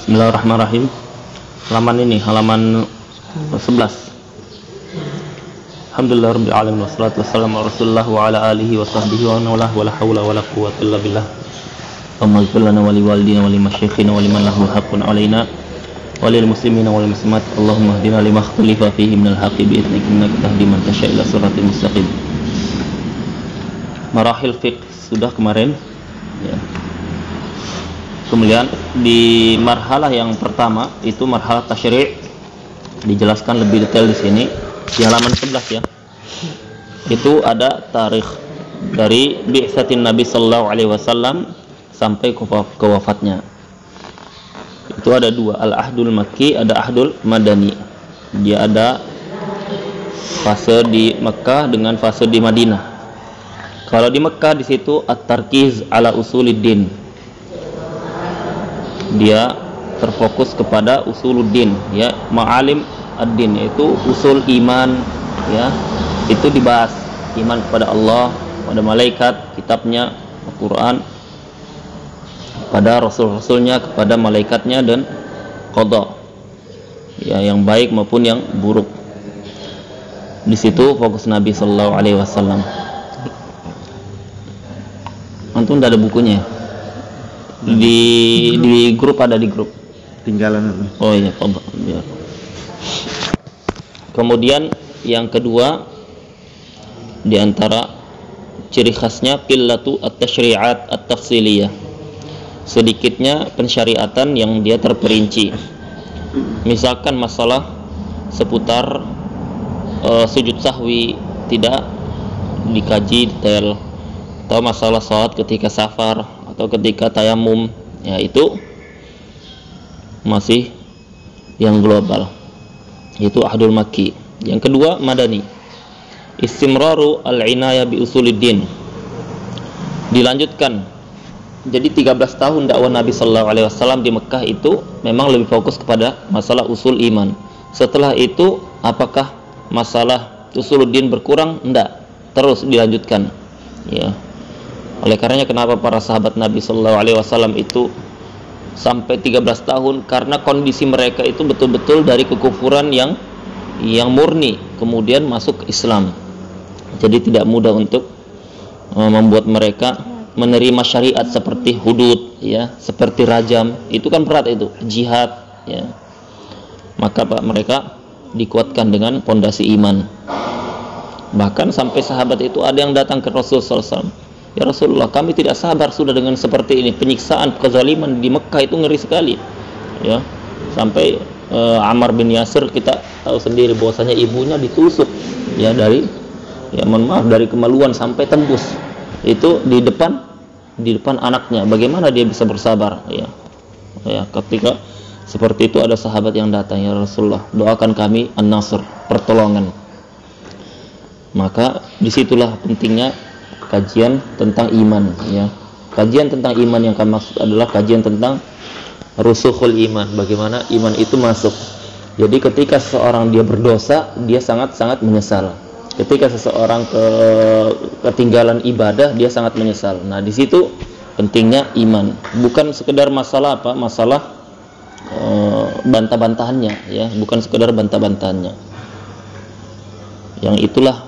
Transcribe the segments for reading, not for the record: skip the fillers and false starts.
Bismillahirrahmanirrahim. Halaman ini, halaman 11. Alhamdulillah rabbil alamin wassalatu wassalamu ala Rasulillah wa ala alihi wa sahbihi wa man walah wa la haula wa la quwwata illa billah. Allahumma ighfir lana wa li walidina wa li masyayikhina wa liman lahu haqqun alaina wa lil muslimina wal muslimat. Allahumma hdina lima ikhtalafa fihi minal haqqi bi idnika innaka tahdi man tasha' ila siratal mustaqim. Marahil fiqh sudah kemarin ya. Kemudian di marhalah yang pertama itu marhalah tasyri', dijelaskan lebih detail di sini di halaman 11 ya. Itu ada tarikh dari bi'tsatin Nabi sallallahu alaihi wasallam sampai ke wafatnya. Itu ada dua, al-ahdul makki, ada ahdul madani. Dia ada fase di Mekah dengan fase di Madinah. Kalau di Mekah di situ at-tarkiz ala usuliddin. Dia terfokus kepada usuluddin ya, ma'alim ad-din, yaitu usul iman ya. Itu dibahas iman kepada Allah, pada malaikat, kitabnya, Al-Qur'an, pada rasul-rasulnya, kepada malaikatnya, dan qada ya, yang baik maupun yang buruk. Di situ fokus Nabi sallallahu alaihi wasallam. Antum tidak ada bukunya di grup, ada di grup tinggalan. Oh iya, biar. Kemudian yang kedua di antara ciri khasnya qillatu at-tasyri'at at-tafsiliyah, sedikitnya pensyariatan yang dia terperinci. Misalkan masalah seputar sujud sahwi tidak dikaji detail, atau masalah sholat ketika safar atau ketika tayamum ya, itu masih yang global, itu ahdul makki. Yang kedua madani, istimraru al-inayah bi usuliddin, dilanjutkan. Jadi 13 tahun dakwah Nabi sallallahu alaihi wasallam di Mekah itu memang lebih fokus kepada masalah usul iman. Setelah itu apakah masalah usuluddin berkurang? Enggak, terus dilanjutkan ya. Oleh karenanya kenapa para sahabat Nabi sallallahu alaihi wasallam itu sampai 13 tahun, karena kondisi mereka itu betul-betul dari kekufuran yang murni kemudian masuk ke Islam. Jadi tidak mudah untuk membuat mereka menerima syariat seperti hudud ya, seperti rajam. Itu kan berat, itu jihad ya. Maka mereka dikuatkan dengan pondasi iman. Bahkan sampai sahabat itu ada yang datang ke Rasul sallallahu alaihi wasallam, ya Rasulullah, kami tidak sabar sudah dengan seperti ini. Penyiksaan, kezaliman di Mekah itu ngeri sekali ya. Sampai Ammar bin Yasir, kita tahu sendiri bahwasanya ibunya ditusuk ya, dari ya, mohon maaf, dari kemaluan sampai tembus. Itu di depan anaknya. Bagaimana dia bisa bersabar ya? Ya, ketika seperti itu ada sahabat yang datang, ya Rasulullah, doakan kami an-nasr, pertolongan. Maka disitulah pentingnya kajian tentang iman ya. Kajian tentang iman yang kami maksud adalah kajian tentang rusukhul iman, bagaimana iman itu masuk. Jadi ketika seseorang dia berdosa, dia sangat-sangat menyesal. Ketika seseorang ketinggalan ibadah, dia sangat menyesal. Nah, di situ pentingnya iman. Bukan sekedar masalah apa? Masalah bantah-bantahannya ya, bukan sekedar bantah-bantahannya. Yang itulah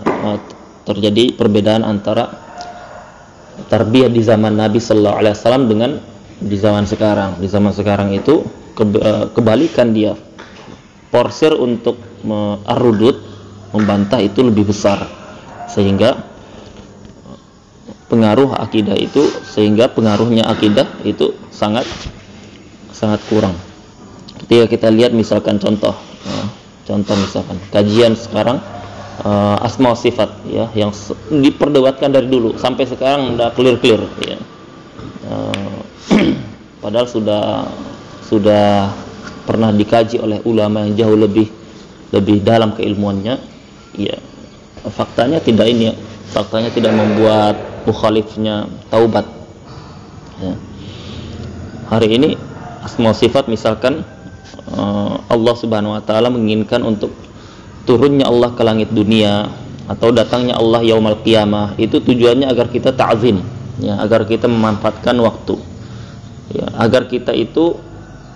terjadi perbedaan antara tarbiyah di zaman Nabi sallallahu alaihi wasallam dengan di zaman sekarang. Di zaman sekarang itu kebalikan dia. Porsir untuk ar-rudud, membantah itu lebih besar, sehingga pengaruh akidah itu, pengaruhnya akidah itu sangat kurang. Ketika kita lihat misalkan contoh misalkan kajian sekarang asma sifat ya, yang diperdebatkan dari dulu sampai sekarang udah clear ya. Padahal sudah pernah dikaji oleh ulama yang jauh lebih dalam keilmuannya ya. Faktanya tidak membuat mukhalifnya taubat ya. Hari ini asma sifat misalkan Allah Subhanahu wa taala menginginkan untuk turunnya Allah ke langit dunia atau datangnya Allah yaumal qiyamah, itu tujuannya agar kita ta'zim ya, agar kita memanfaatkan waktu ya, agar kita itu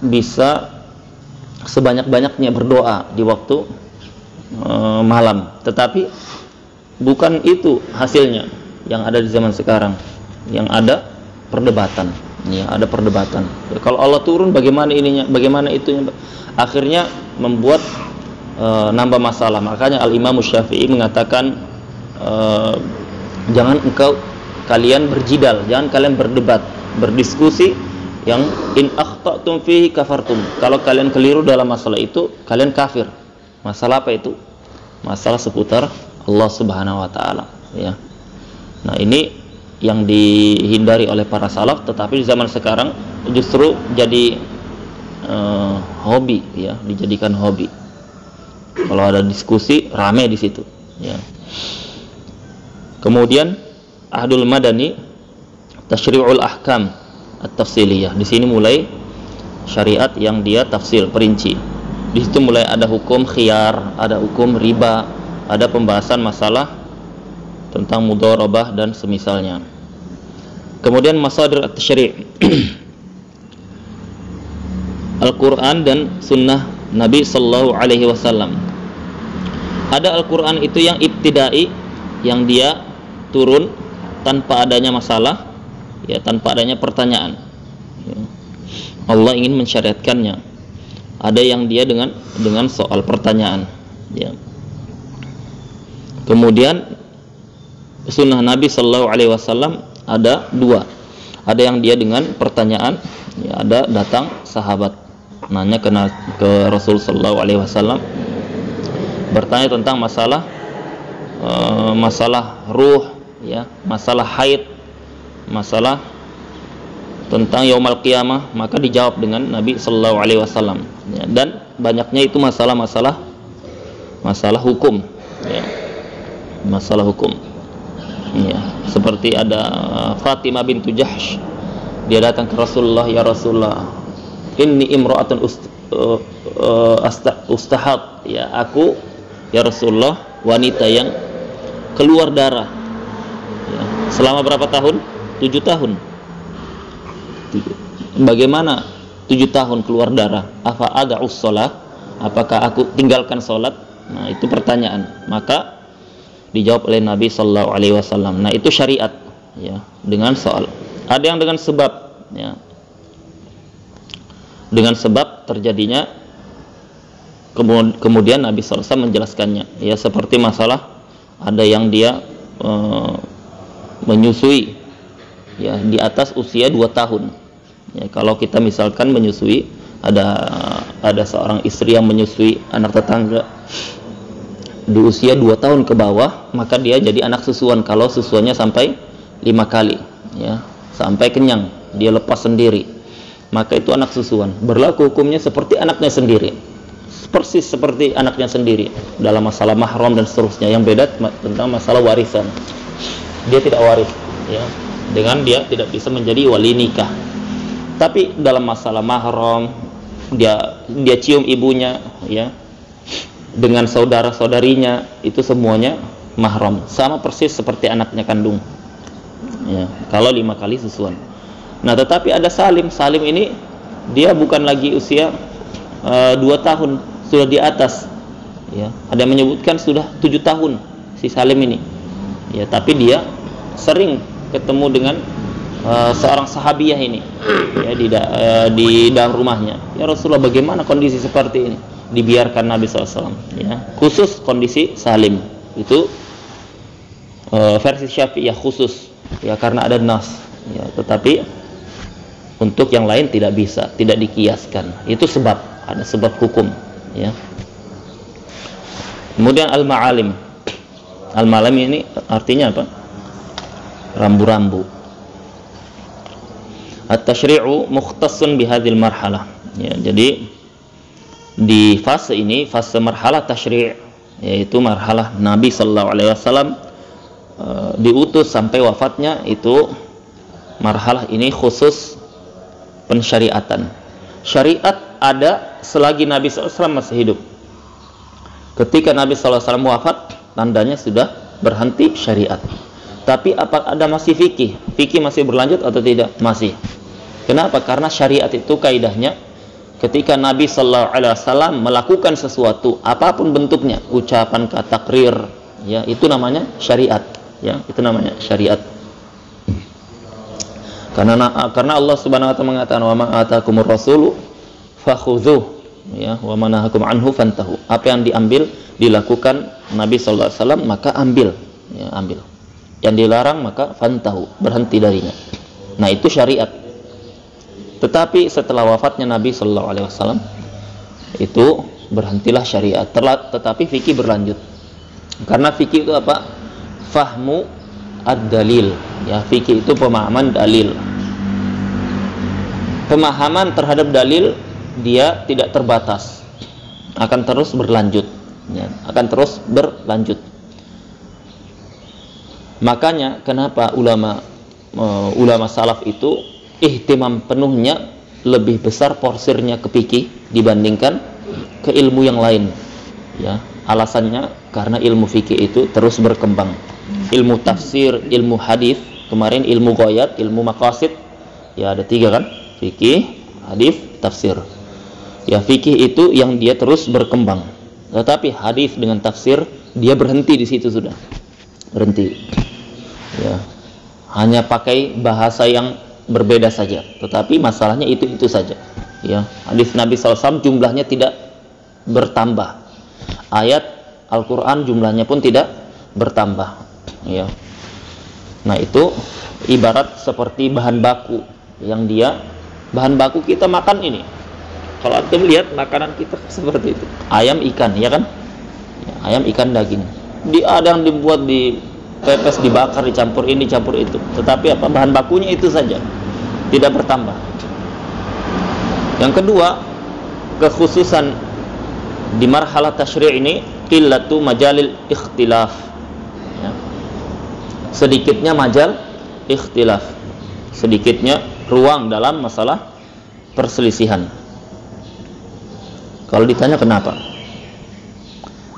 bisa sebanyak-banyaknya berdoa di waktu malam. Tetapi bukan itu hasilnya yang ada di zaman sekarang. Yang ada perdebatan. Ya, ada perdebatan. Ya, kalau Allah turun bagaimana ininya, bagaimana itunya, akhirnya membuat nambah masalah. Makanya Al-Imam Syafi'i mengatakan jangan kalian berjidal, jangan kalian berdebat, berdiskusi yang in akhta'tum fihi kafartum. Kalau kalian keliru dalam masalah itu, kalian kafir. Masalah apa itu? Masalah seputar Allah Subhanahu wa taala, ya. Nah, ini yang dihindari oleh para salaf, tetapi di zaman sekarang justru jadi hobi, ya, dijadikan hobi. Kalau ada diskusi rame di situ, ya. Kemudian Ahdul Madani Tasyri'ul Ahkam At-Tafsiliyah. Di sini mulai syariat yang dia tafsil, perinci. Di situ mulai ada hukum khiyar, ada hukum riba, ada pembahasan masalah tentang mudharabah dan semisalnya. Kemudian masadir at-tasyri'. Al-Qur'an dan sunnah Nabi sallallahu alaihi wasallam. Ada Al-Qur'an itu yang ibtidai, yang dia turun tanpa adanya masalah, ya, tanpa adanya pertanyaan. Ya. Allah ingin mensyariatkannya. Ada yang dia dengan soal pertanyaan, ya. Kemudian sunnah Nabi Sallallahu Alaihi Wasallam ada dua. Ada yang dia dengan pertanyaan, ya, ada datang sahabat nanya ke Rasul Sallallahu Alaihi Wasallam, bertanya tentang masalah ruh, ya, masalah haid, masalah tentang yaumul qiyamah, maka dijawab dengan Nabi sallallahu alaihi wasallam, ya. Dan banyaknya itu masalah hukum, ya. Masalah hukum, ya. Seperti ada Fatimah bintu Jahsh, dia datang ke Rasulullah, ya Rasulullah, inni imra'atun ustahad, ya, aku, ya Rasulullah, wanita yang keluar darah, ya. Selama berapa tahun? 7 tahun. Bagaimana 7 tahun keluar darah? Afa ada'us shalah? Apakah aku tinggalkan sholat? Nah, itu pertanyaan. Maka dijawab oleh Nabi sallallahu alaihi wasallam. Nah, itu syariat, ya, dengan soal. Ada yang dengan sebab, ya. Dengan sebab terjadinya, kemudian Nabi sallallahu alaihi wasallam menjelaskannya. Ya, seperti masalah ada yang dia menyusui, ya, di atas usia 2 tahun. Ya, kalau kita misalkan menyusui, ada seorang istri yang menyusui anak tetangga di usia 2 tahun ke bawah, maka dia jadi anak susuan kalau susuannya sampai 5 kali, ya, sampai kenyang, dia lepas sendiri, maka itu anak susuan. Berlaku hukumnya seperti anaknya sendiri, persis seperti anaknya sendiri dalam masalah mahram dan seterusnya. Yang beda tentang masalah warisan, dia tidak waris, ya, dengan dia tidak bisa menjadi wali nikah. Tapi dalam masalah mahram, dia cium ibunya, ya, dengan saudara-saudarinya, itu semuanya mahram, sama persis seperti anaknya kandung, ya, kalau 5 kali susuan. Nah, tetapi ada salim ini dia bukan lagi usia 2 tahun, sudah di atas, ya. Ada yang menyebutkan sudah 7 tahun si salim ini, ya, tapi dia sering ketemu dengan seorang sahabiyah ini, ya, di dalam rumahnya. Ya Rasulullah, bagaimana kondisi seperti ini? Dibiarkan Nabi SAW, ya. Khusus kondisi salim itu versi Syafi'iyah khusus, ya, karena ada nas, ya. Tetapi untuk yang lain tidak bisa, tidak dikiaskan. Itu sebab, ada sebab hukum, ya. Kemudian al-ma'alim. Al-ma'alim ini artinya apa? Rambu-rambu. At-tasyri'u mukhtassun bihadhil marhalah, ya. Jadi di fase ini, fase marhalah tasyri', yaitu marhalah Nabi sallallahu alaihi wasallam diutus sampai wafatnya, itu marhalah ini khusus pensyariatan. Syariat ada selagi Nabi sallallahu alaihi wasallam masih hidup. Ketika Nabi sallallahu alaihi wasallam wafat, tandanya sudah berhenti syariat. Tapi apa ada masih fikih? Fikih masih berlanjut atau tidak? Masih. Kenapa? Karena syariat itu kaidahnya, ketika Nabi sallallahu alaihi wasallam melakukan sesuatu apapun bentuknya, ucapan, kata, takrir, ya, itu namanya syariat, ya, itu namanya syariat. Karena Allah Subhanahu wa taala mengatakan, wa ma atakumur rasulu fakhudhuh, ya, wa ma nahakum anhu fantahu. Apa yang diambil, dilakukan Nabi sallallahu alaihi wasallam, maka ambil, ya, ambil. Yang dilarang maka fantahu, berhenti darinya. Nah, itu syariat. Tetapi setelah wafatnya Nabi sallallahu alaihi wasallam, itu berhentilah syariat. Tetapi fikih berlanjut. Karena fikih itu apa? Fahmu ad-dalil, ya, fikih itu pemahaman dalil. Pemahaman terhadap dalil dia tidak terbatas, akan terus berlanjut, ya, akan terus berlanjut. Makanya kenapa ulama salaf itu ihtimam penuhnya lebih besar porsirnya ke fikih dibandingkan ke ilmu yang lain, ya. Alasannya karena ilmu fikih itu terus berkembang. Ilmu tafsir, ilmu hadis, kemarin ilmu ghoyat, ilmu maqasid, ya, ada 3 kan? Fikih, hadis, tafsir. Ya, fikih itu yang dia terus berkembang. Tetapi hadis dengan tafsir dia berhenti di situ, sudah berhenti. Ya, hanya pakai bahasa yang berbeda saja. Tetapi masalahnya itu saja. Ya, hadis Nabi SAW jumlahnya tidak bertambah. Ayat Al-Quran jumlahnya pun tidak bertambah, ya. Nah, itu ibarat seperti bahan baku yang dia, bahan baku kita makan ini. Kalau antum lihat makanan kita seperti itu, ayam ikan, ya kan, ya, ayam ikan daging, ada yang dibuat di pepes, dibakar, dicampur ini, campur itu. Tetapi apa, bahan bakunya itu saja, tidak bertambah. Yang kedua, kekhususan di marhalah tasyri' ini qillatu majalil ikhtilaf, ya. Sedikitnya majal ikhtilaf, sedikitnya ruang dalam masalah perselisihan. Kalau ditanya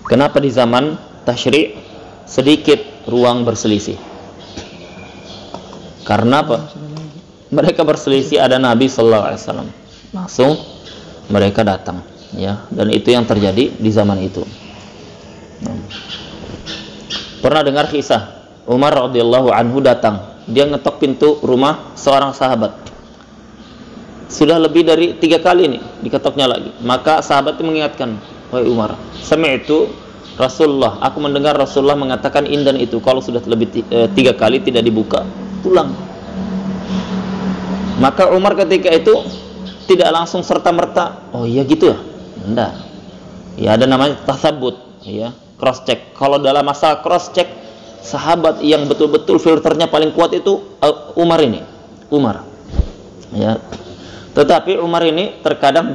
kenapa di zaman tasyri' sedikit ruang berselisih? Karena apa? Mereka berselisih, ada Nabi sallallahu alaihi wasallam, langsung mereka datang, ya, dan itu yang terjadi di zaman itu. Pernah dengar kisah Umar radhiyallahu anhu datang, dia ngetok pintu rumah seorang sahabat. Sudah lebih dari 3 kali nih diketoknya lagi. Maka sahabat itu mengingatkan, wahai Umar, sami'tu Rasulullah, aku mendengar Rasulullah mengatakan ini dan itu. Kalau sudah lebih 3 kali tidak dibuka, pulang. Maka Umar ketika itu tidak langsung serta-merta, oh iya gitu ya, enggak. Ya, ada namanya tasabbut, ya, cross check. Kalau dalam masalah cross check, sahabat yang betul-betul filternya paling kuat itu Umar ini, Umar, ya. Tetapi Umar ini terkadang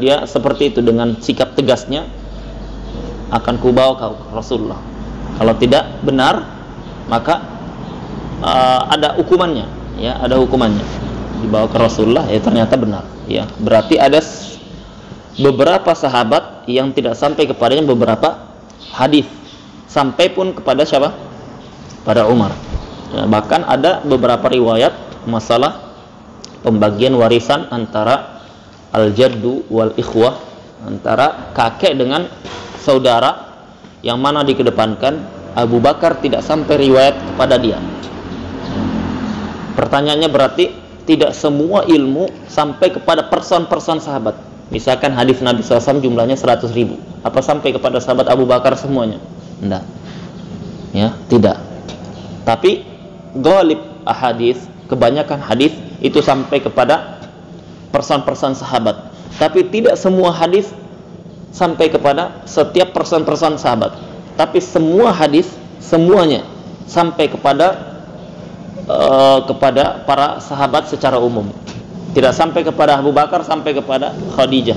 dia seperti itu, dengan sikap tegasnya, akan kubawa ke Rasulullah. Kalau tidak benar, maka ada hukumannya, ya, ada hukumannya. Dibawa ke Rasulullah, ya, ternyata benar, ya. Berarti ada beberapa sahabat yang tidak sampai kepadanya beberapa hadis, sampai pun kepada siapa? Pada Umar, ya. Bahkan ada beberapa riwayat masalah pembagian warisan antara al-jaddu wal ikhwah, antara kakek dengan saudara, yang mana dikedepankan Abu Bakar tidak sampai riwayat kepada dia. Pertanyaannya berarti tidak semua ilmu sampai kepada person-person sahabat. Misalkan hadis Nabi SAW jumlahnya 100.000, apa sampai kepada sahabat Abu Bakar semuanya? Tidak, ya, tidak. Tapi ghalib ahadis, kebanyakan hadis itu sampai kepada person-person sahabat. Tapi tidak semua hadis sampai kepada setiap person-person sahabat. Tapi semua hadis, semuanya sampai kepada para sahabat secara umum. Tidak sampai kepada Abu Bakar, sampai kepada Khadijah.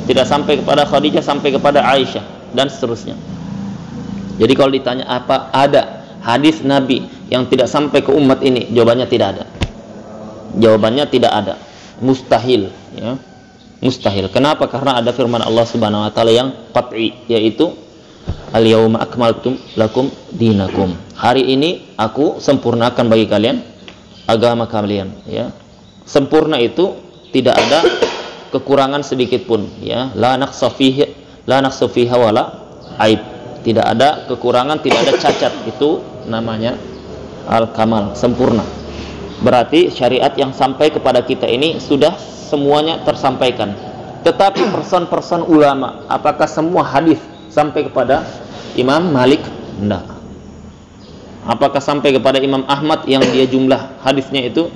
Tidak sampai kepada Khadijah, sampai kepada Aisyah, dan seterusnya. Jadi kalau ditanya apa ada hadis Nabi yang tidak sampai ke umat ini, jawabannya tidak ada. Jawabannya tidak ada. Mustahil, ya. Mustahil. Kenapa? Karena ada firman Allah Subhanahu wa taala yang qat'i, yaitu al-yauma akmaltu lakum dinakum. Hari ini aku sempurnakan bagi kalian agama kalian, ya. Sempurna itu tidak ada kekurangan sedikit pun, ya. La naqsa fiha wala aib. Tidak ada kekurangan, tidak ada cacat. Itu namanya al-kamal, sempurna. Berarti syariat yang sampai kepada kita ini sudah semuanya tersampaikan. Tetapi person-person ulama, apakah semua hadis sampai kepada Imam Malik? Tidak. Apakah sampai kepada Imam Ahmad yang dia jumlah hadisnya itu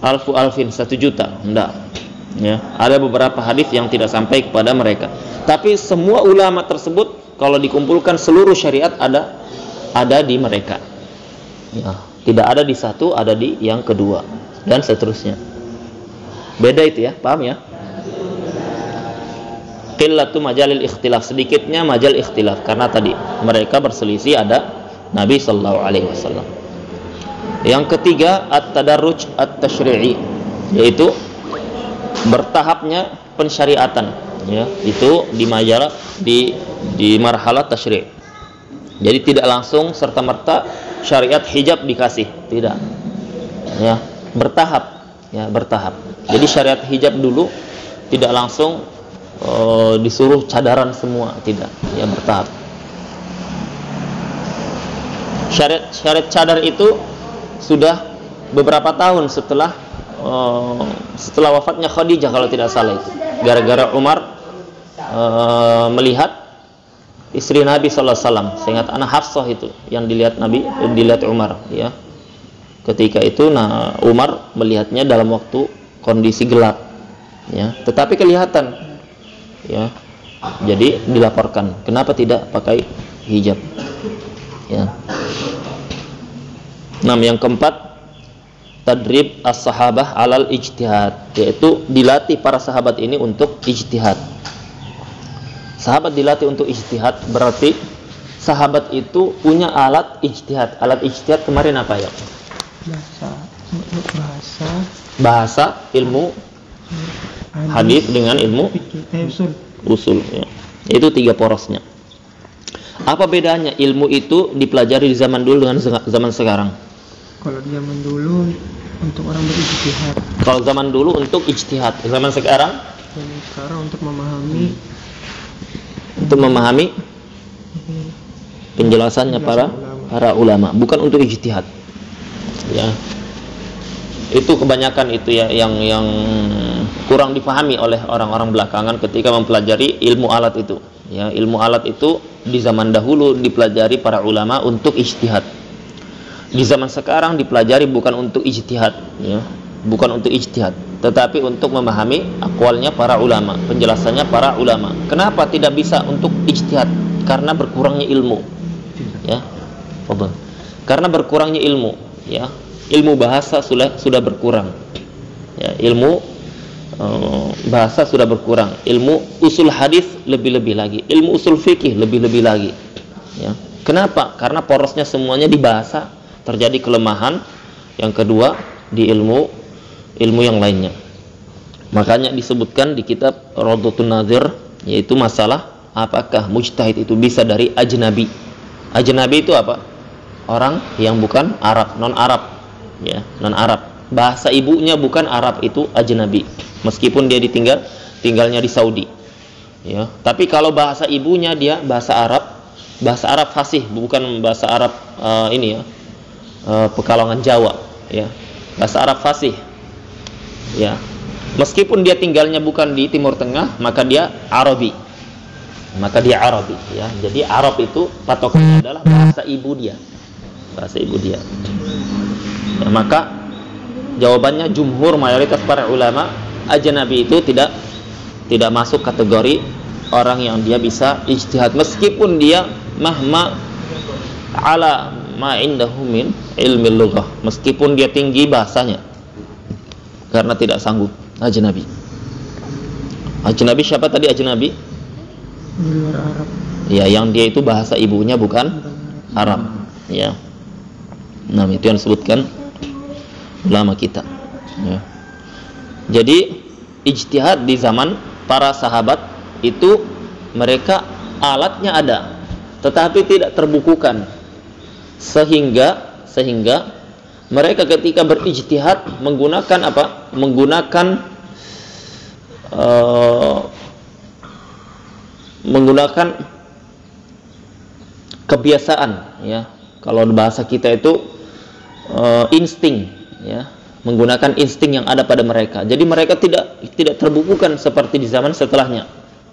alfin 1 juta? Tidak. Ya, ada beberapa hadis yang tidak sampai kepada mereka. Tapi semua ulama tersebut kalau dikumpulkan seluruh syariat ada di mereka. Ya, tidak ada di satu, ada di yang kedua dan seterusnya. Beda itu ya, paham ya? Qillatu majalil ikhtilaf, sedikitnya majal ikhtilaf karena tadi mereka berselisih ada Nabi sallallahu alaihi wasallam. Yang ketiga at-tadarruj at-tasyri'i, yaitu bertahapnya pensyariatan, ya, itu di majalah di marhalah tasyri'. Jadi tidak langsung serta merta syariat hijab dikasih, tidak. Ya, bertahap, ya, bertahap. Jadi syariat hijab dulu tidak langsung disuruh cadaran semua, tidak, ya, bertahap. Syariat cadar itu sudah beberapa tahun setelah wafatnya Khadijah kalau tidak salah itu. Gara-gara Umar melihat istri Nabi sallallahu alaihi wasallam, seingat anak Hafsah itu yang dilihat Umar, ya. Ketika itu Umar melihatnya dalam waktu kondisi gelap, ya, tetapi kelihatan, ya. Jadi dilaporkan, kenapa tidak pakai hijab, ya. Yang keempat, tadrib as-sahabah alal ijtihad, yaitu dilatih para sahabat ini untuk ijtihad. Sahabat dilatih untuk ijtihad, berarti sahabat itu punya alat ijtihad. Alat ijtihad kemarin apa ya? Bahasa, ilmu hadis dengan ilmu usul, ya. Itu 3 porosnya. Apa bedanya ilmu itu dipelajari di zaman dulu dengan zaman sekarang? Kalau di zaman dulu untuk orang berijtihad. Kalau zaman dulu untuk ijtihad, zaman sekarang? Zaman sekarang untuk memahami. Untuk memahami penjelasannya para ulama, bukan untuk ijtihad. Ya. Itu kebanyakan itu ya yang kurang dipahami oleh orang-orang belakangan ketika mempelajari ilmu alat itu. Ya, ilmu alat itu di zaman dahulu dipelajari para ulama untuk ijtihad. Di zaman sekarang dipelajari bukan untuk ijtihad, ya, bukan untuk ijtihad, tetapi untuk memahami aqwalnya para ulama, penjelasannya para ulama. Kenapa tidak bisa untuk ijtihad? Karena berkurangnya ilmu, ya. Karena berkurangnya ilmu, ya. Ilmu bahasa sudah berkurang, ya. Ilmu bahasa sudah berkurang. Ilmu usul hadis lebih-lebih lagi, ilmu usul fikih lebih-lebih lagi, ya. Kenapa? Karena porosnya semuanya di bahasa terjadi kelemahan. Yang kedua di ilmu yang lainnya. Makanya disebutkan di kitab Rawdatun Nazir, yaitu masalah apakah mujtahid itu bisa dari ajnabi. Ajnabi itu apa? Orang yang bukan Arab, non Arab, ya, non Arab. Bahasa ibunya bukan Arab, itu ajnabi. Meskipun dia tinggalnya di Saudi, ya. Tapi kalau bahasa ibunya dia bahasa Arab fasih, bukan bahasa Arab ini ya. Pekalongan Jawa, ya, bahasa Arab fasih, ya. Meskipun dia tinggalnya bukan di Timur Tengah, maka dia Arabi, ya. Jadi Arab itu patokannya adalah bahasa ibu dia, ya, maka jawabannya jumhur mayoritas para ulama, ajnabi itu tidak masuk kategori orang yang dia bisa ijtihad, meskipun dia mahma ala ma indahu min ilmi lughah, meskipun dia tinggi bahasanya, karena tidak sanggup. Ajnabi siapa tadi ajnabi? Di luar Arab. Ya, yang dia itu bahasa ibunya bukan Arab, ya. Itu yang disebutkan ulama kita, ya. Jadi ijtihad di zaman para sahabat itu mereka alatnya ada, tetapi tidak terbukukan. Sehingga mereka ketika berijtihad menggunakan apa? Menggunakan menggunakan kebiasaan, ya. Kalau bahasa kita itu insting, ya, menggunakan insting yang ada pada mereka. Jadi mereka tidak terbukukan seperti di zaman setelahnya.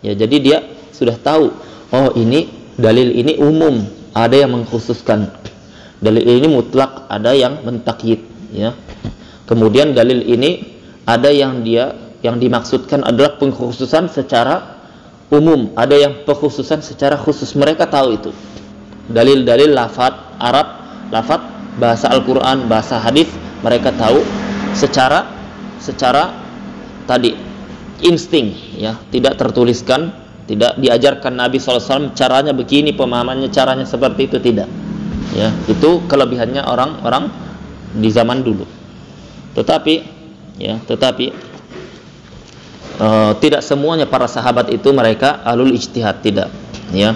Ya, jadi dia sudah tahu, oh ini dalil ini umum, ada yang mengkhususkan. Dalil ini mutlak, ada yang mentakyid, ya. Kemudian dalil ini ada yang dimaksudkan adalah pengkhususan secara umum, ada yang pengkhususan secara khusus. Mereka tahu itu. Dalil-dalil lafadz Arab, lafadz bahasa Al-Qur'an, bahasa hadis, mereka tahu secara tadi insting, ya, tidak tertuliskan, tidak diajarkan Nabi SAW caranya begini, pemahamannya caranya seperti itu, tidak. Ya, itu kelebihannya orang-orang di zaman dulu. Tetapi tidak semuanya para sahabat itu mereka ahlul ijtihad, tidak, ya.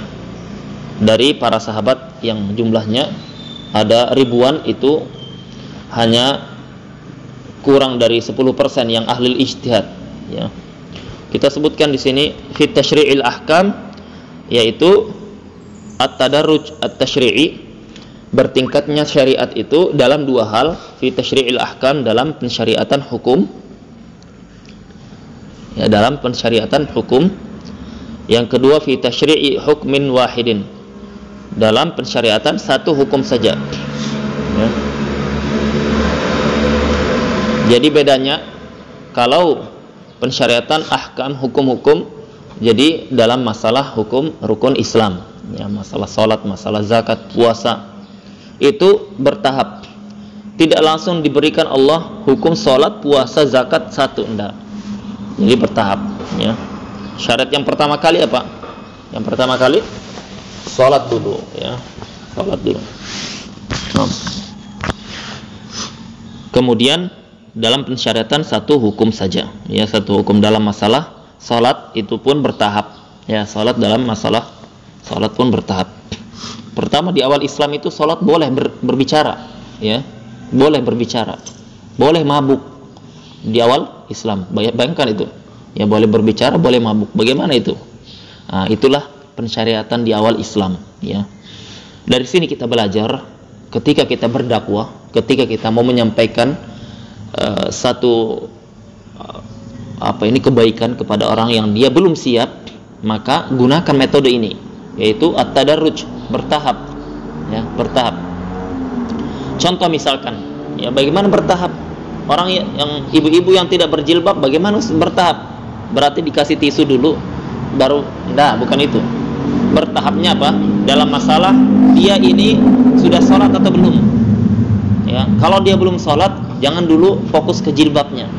Dari para sahabat yang jumlahnya ada ribuan, itu hanya kurang dari 10% yang ahli ijtihad, ya. Kita sebutkan di sini fi tasyri'il ahkam, yaitu at-tadarruj at-tasyri'i, bertingkatnya syariat itu dalam dua hal. Fi tasyri'il ahkam, dalam pensyariatan hukum, ya, dalam pensyariatan hukum. Yang kedua, fi tasyri'i hukmin wahidin, dalam pensyariatan satu hukum saja, ya. Jadi bedanya, kalau pensyariatan ahkam, hukum-hukum, jadi dalam masalah hukum rukun Islam, ya, masalah sholat, masalah zakat, puasa, itu bertahap. Tidak langsung diberikan Allah hukum sholat, puasa, zakat satu, enggak. Jadi bertahap, ya. Syarat yang pertama kali apa? Yang pertama kali sholat dulu, ya, sholat dulu. Kemudian dalam pensyariatan satu hukum saja, ya, satu hukum dalam masalah sholat, itu pun bertahap, ya. Sholat dalam masalah sholat pun bertahap. Pertama, di awal Islam itu sholat boleh berbicara, ya, boleh berbicara, boleh mabuk di awal Islam. Bayangkan itu, ya, boleh berbicara, boleh mabuk. Bagaimana itu? Nah, itulah pensyariatan di awal Islam, ya. Dari sini kita belajar, ketika kita berdakwah, ketika kita mau menyampaikan satu kebaikan kepada orang yang dia belum siap, maka gunakan metode ini, yaitu at-tadarruj, bertahap, ya, bertahap. Contoh misalkan, ya, bagaimana bertahap? Orang yang ibu-ibu yang tidak berjilbab, bagaimana bertahap? Berarti dikasih tisu dulu baru? Enggak, bukan itu. Bertahapnya apa? Dalam masalah dia ini sudah sholat atau belum, ya. Kalau dia belum sholat, jangan dulu fokus ke jilbabnya,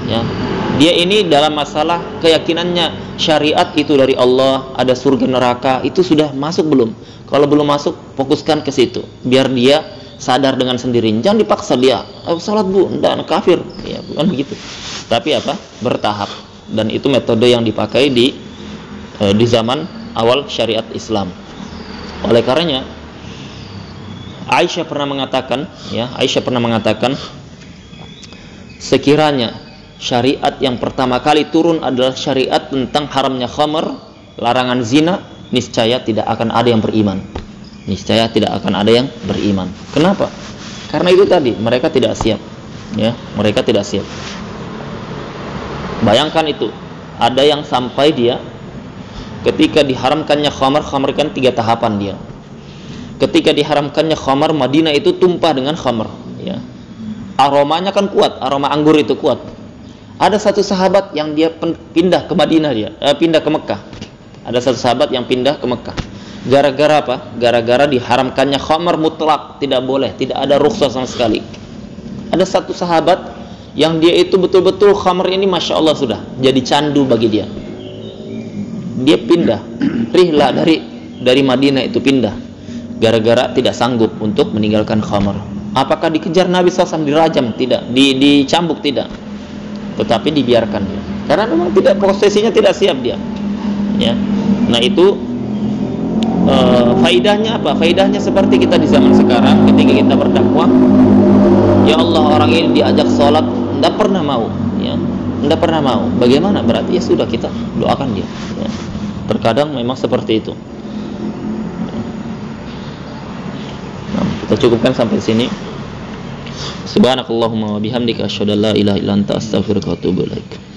ya. Dia ini dalam masalah keyakinannya syariat itu dari Allah, ada surga neraka, itu sudah masuk belum? Kalau belum masuk, fokuskan ke situ, biar dia sadar dengan sendirinya. Jangan dipaksa dia, sholat bu, enggak, kafir, ya, bukan begitu. Tapi apa? Bertahap. Dan itu metode yang dipakai di zaman awal syariat Islam. Oleh karenanya Aisyah pernah mengatakan, sekiranya syariat yang pertama kali turun adalah syariat tentang haramnya khamr, larangan zina, niscaya tidak akan ada yang beriman. Niscaya tidak akan ada yang beriman. Kenapa? Karena itu tadi, mereka tidak siap, ya, mereka tidak siap. Bayangkan itu, ada yang sampai dia ketika diharamkannya khamr kan 3 tahapan dia. Ketika diharamkannya khamr, Madinah itu tumpah dengan khamr, ya. Aromanya kan kuat, aroma anggur itu kuat. Ada satu sahabat yang dia pindah ke Madinah, pindah ke Mekah. Ada satu sahabat yang pindah ke Mekah. Gara-gara apa? Gara-gara diharamkannya khamr mutlak, tidak boleh, tidak ada rukhsah sama sekali. Ada satu sahabat yang dia itu betul-betul khamr ini masya Allah sudah jadi candu bagi dia. Dia pindah, rihlah dari Madinah itu pindah, gara-gara tidak sanggup untuk meninggalkan khamr. Apakah dikejar Nabi SAW, dirajam? Tidak, dicambuk? Tidak, tetapi dibiarkan dia, karena memang tidak, posisinya tidak siap dia, ya. Nah itu faidahnya apa? Faidahnya seperti kita di zaman sekarang, ketika kita berdakwah, ya Allah, orang ini diajak sholat tidak pernah mau, ya, tidak pernah mau. Bagaimana? Berarti ya sudah, kita doakan dia ya. Terkadang memang seperti itu. Nah, kita cukupkan sampai sini. Subhanakallahumma wa bihamdika asyhadu an la ilaha illa anta astaghfiruka wa atubu ilaik.